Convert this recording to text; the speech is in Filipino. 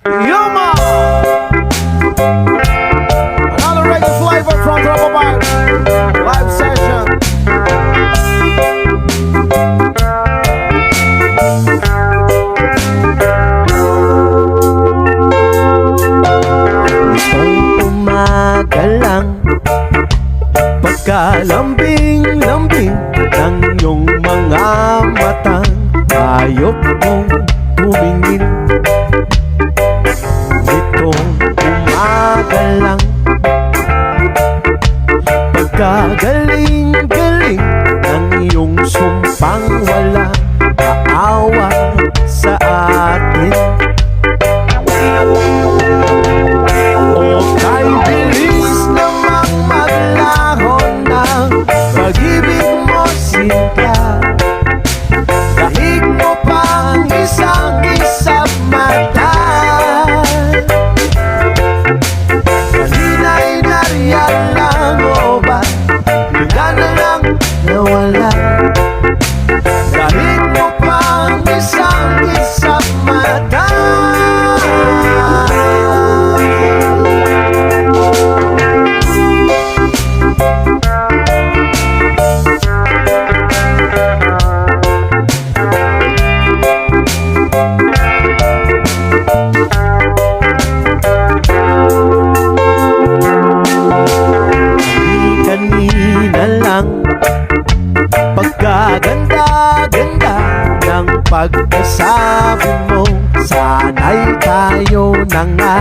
Yuma! Another reggae flavor from Tropa Vibes live session. Itong umaga lang, pagkalambing-lambing ng iyong mga matang, ayok mong tumingin. Itong umaga lang, pagkagaling-galing ng iyong sumpang wala kaawa sa atin. O kay bilis namang maglaho ng pag-ibig mo, Sinta. Dahig mo pang isang mata. Kanina'y nariyan lang o ba bigla na lang nawala? Dahig mo pang isang mata. Kanina lang, pagkaganda-ganda ng pagkasabi mo, sana'y tayo na nga.